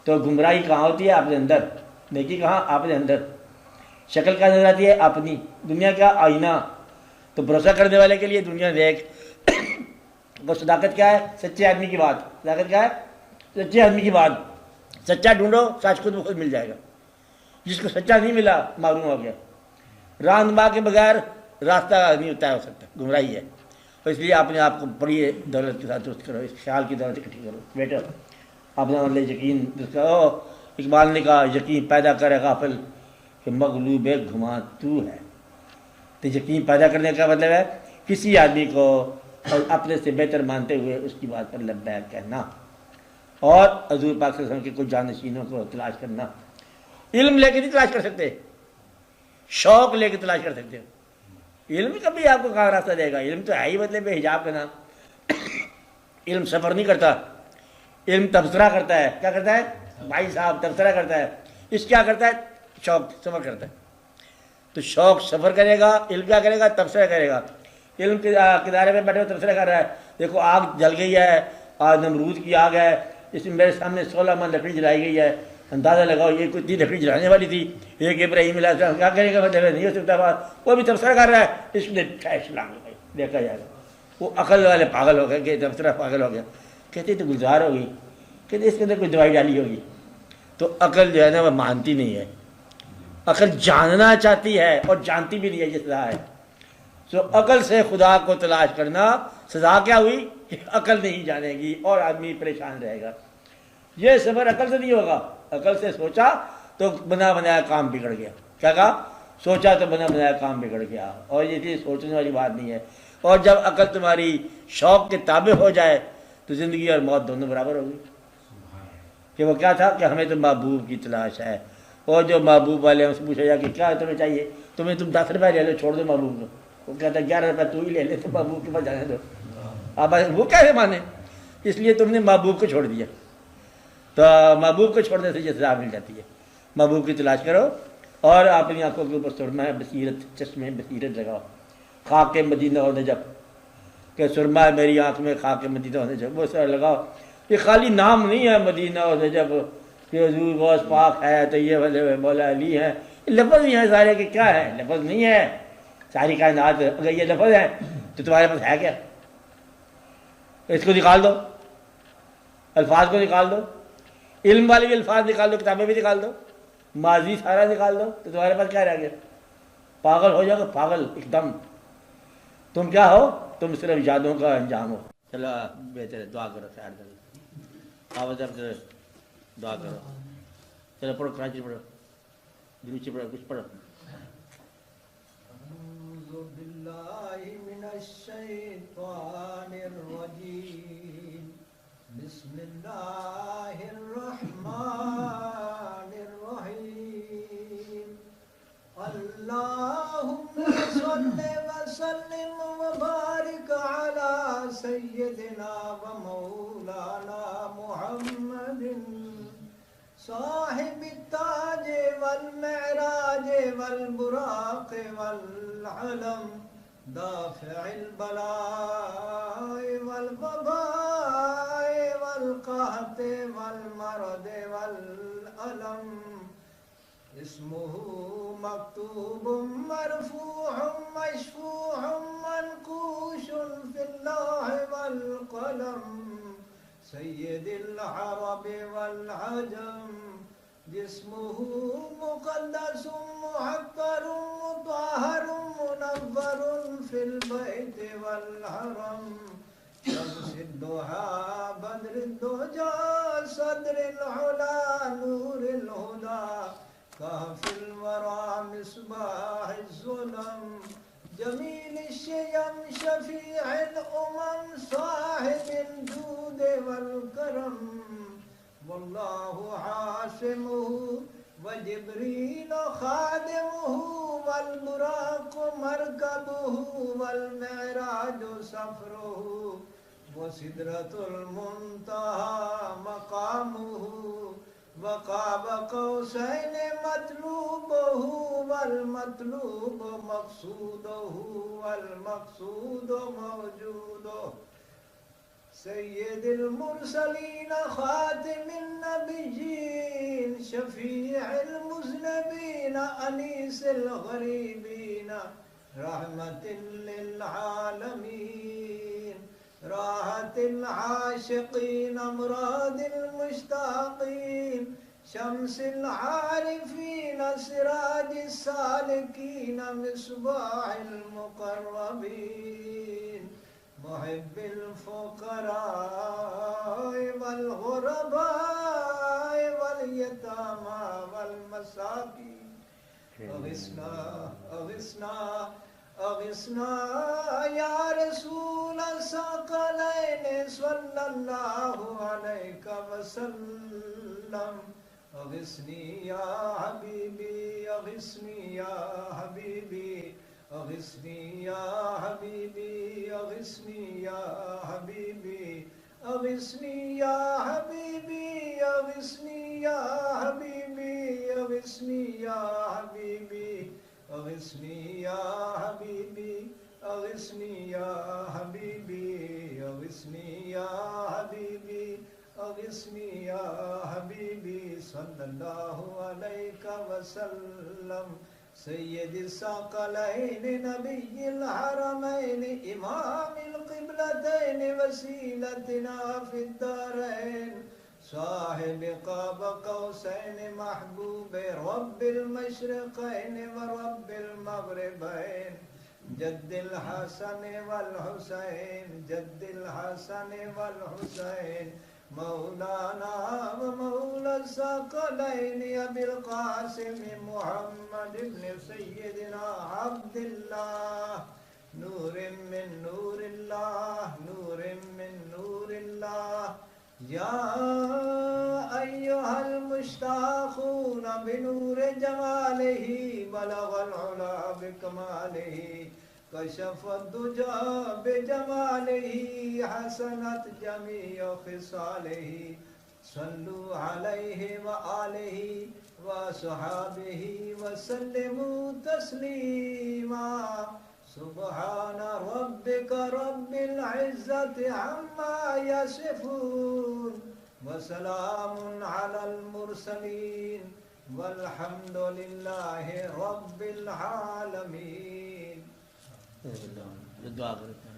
تو گمراہی کہاں ہوتی ہے؟ اپنے اندر. نیکی کہاں؟ اپنے اندر. شکل کیا نظر آتی ہے؟ اپنی. دنیا کا آئینہ. تو بھروسہ کرنے والے کے لیے دنیا دیکھ. وہ صداقت کیا ہے؟ سچے آدمی کی بات. صداقت کیا ہے؟ سچے آدمی کی بات. سچا ڈھونڈو، سچ خود بخود مل جائے گا. جس کو سچا نہیں ملا معلوم ہو گیا. رہنما کے بغیر راستہ نہیں ہوتا ہو سکتا. گمراہی ہے. تو اس لیے اپنے آپ کو بڑی دولت کے ساتھ درست کرو. اس خیال کی دولت اکٹھی کرو. بیٹا اپنا مطلب یقین درست کرو. اقبال نے کہا یقین پیدا کرے غافل کہ مغلوب گھما تو ہے. تو یقین پیدا کرنے کا مطلب ہے کسی آدمی کو اپنے سے بہتر مانتے ہوئے اس کی بات پر لبیک کہنا، اور حضور پاک صلی اللہ علیہ وسلم کے کچھ جانشینوں کو تلاش کرنا. علم لے کے نہیں تلاش کر سکتے، شوق لے کے تلاش کر سکتے ہو. علم کبھی آپ کو کہاں راستہ دے گا؟ علم تو ہے ہی مطلب حجاب کا نام. علم سفر نہیں کرتا، علم تبصرہ کرتا ہے. کیا کرتا ہے بھائی صاحب؟ تبصرہ کرتا ہے. اس کیا کرتا ہے؟ شوق سفر کرتا ہے. تو شوق سفر کرے گا، علم کیا کرے گا؟ تبصرہ کرے گا. علم کے کنارے پہ بیٹھے ہوئے تبصرہ کر رہا ہے. دیکھو آگ جل گئی ہے، آج نمرود کی آگ ہے، اس میں میرے سامنے 16 من لکڑی جلائی گئی ہے. اندازہ لگاؤ یہ کوئی 3 لکڑی جلانے والی تھی. ایک ابراہیم علیہ السلام کیا کرے گا؟ مطلب نہیں ہو سکتا بات. وہ بھی تبصرہ کر رہا ہے. اس نے ٹھیس لانگ لگائی. دیکھا جائے گا. وہ عقل والے پاگل ہو گئے کہ تبصرہ پاگل ہو گیا. کہتے تو گلزار ہوگی، کہتے اس کے اندر کوئی دوائی ڈالی ہوگی. تو عقل جو ہے نا وہ مانتی نہیں ہے. عقل جاننا چاہتی ہے اور جانتی بھی نہیں ہے یہ سزا ہے. تو عقل سے خدا کو تلاش کرنا، سزا کیا ہوئی؟ عقل نہیں جانے گی اور آدمی پریشان رہے گا. یہ سفر عقل سے نہیں ہوگا. عقل سے سوچا تو بنا بنایا کام بگڑ گیا. کیا کہا؟ سوچا تو بنا بنایا کام بگڑ گیا. اور یہ چیز سوچنے والی بات نہیں ہے. اور جب عقل تمہاری شوق کے تابع ہو جائے تو زندگی اور موت دونوں برابر ہوگی. کہ وہ کیا تھا کہ ہمیں تو محبوب کی تلاش ہے. اور جو محبوب والے ہیں اس سے پوچھا جائے کہ کیا تمہیں چاہیے؟ تم 10 روپئے لے لو، چھوڑ دو محبوب کو. وہ کہتا ہے 11 روپئے تو ہی لے لے، تو محبوب کے پاس جانے دو. اب وہ کیسے مانے؟ اس لیے تم نے محبوب کو چھوڑ دیا. تو محبوب کو چھوڑنے سے یہ سزا مل جاتی ہے. محبوب کی تلاش کرو اور اپنی آنکھوں کے اوپر سرما بصیرت، چشمے بصیرت لگاؤ. خاک مدینہ و نجف، کہ سرما میری آنکھ میں، خاک مدینہ و نجف، وہ سر لگاؤ. یہ خالی نام نہیں ہے مدینہ و نجف کہ حضور غوث پاک ہے تو یہ والے مولا علی ہیں. لفظ نہیں ہے سارے کہ کیا ہے؟ لفظ نہیں ہے ساری کائنات. اگر یہ لفظ ہے تو تمہارے پاس ہے کیا؟ اس کو نکال دو، الفاظ کو نکال دو. علم والے بھی الفاظ نکال دو، کتابیں بھی نکال دو، ماضی سارا نکال دو، تو تمہارے پاس کیا رہ گیا؟ پاگل ہو جاؤ گے، پاگل ایک دم. تم کیا ہو؟ تم صرف یادوں کا انجام ہو. چلو بہتر ہے، دعا کرو. خیر کرو، آواز اب دعا کرو. چلو پڑھو، کراچی پڑھو، دروچی پڑھو، کچھ پڑھو. اعوذ باللہ من الشیطان الرجیم. بسم اللہ الرحمن الرحیم. اللہم صلی وسلم وبارک علی سیدنا و مولانا محمد صاحب التاج والمعراج والبراق والعلم، دافع البلاء والوباء والقحط والمرض والألم. اسمه مكتوب مرفوع مشفوع منقوش في اللوح والقلم. سید العرب والعجم، جسمه مقدس محقر مطهر منور في البيت والحرم. شمس الضحى بدر الدجى صدر العلا نور الهدى. كهف الورى مصباح الظلم. جمیل الشیم شفیع الامم صاحب الجود والکرم. واللہ عاصمہ وجبریل خادمہ والبراق مرکبہ والمعراج سفرہ وسدرۃ المنتہی مقامہ. وقاب قوسین مطلوبہ والمطلوب مقصودہ والمقصود موجودہ. سيد المرسلين خاتم النبيين شفيع المذنبين أنيس الغريبين رحمة للعالمين راحة العاشقين أمراض المشتاقين شمس العارفين سراج السالكين مصباح المقربين محب الفقراء والغرباء واليتامى والمساكين أغثنا أغثنا أغثنا يا رسول الثقلين صلى الله عليك وسلم أغثني يا حبيبي أغثني يا حبيبي أغثني يا حبيبي أغثني يا حبيبي أغثني يا حبيبي أغثني يا حبيبي أغثني يا حبيبي أغثني يا حبيبي أغثني يا حبيبي أغثني يا حبيبي أغثني يا حبيبي صلى الله عليك وسلم سيد الثقلين نبي الحرمين إمام القبلتين وسيلتنا في الدارين صاحب قاب قوسين محبوب رب المشرقين ورب المغربين جد الحسن والحسين جد الحسن والحسين مولانا ومولى الثقلين أبي القاسم محمد بن سيدنا عبد الله نور من نور الله نور من نور الله يا أيها المشتاقون بنور جماله بلغ العلا بكماله كشف الدجى بجماله حسنت جميع خصاله صلوا عليه وآله وصحابه وسلموا تسليما سبحان ربك رب العزة عما يصفون وسلام على المرسلين والحمد لله رب العالمين. دعا کریں.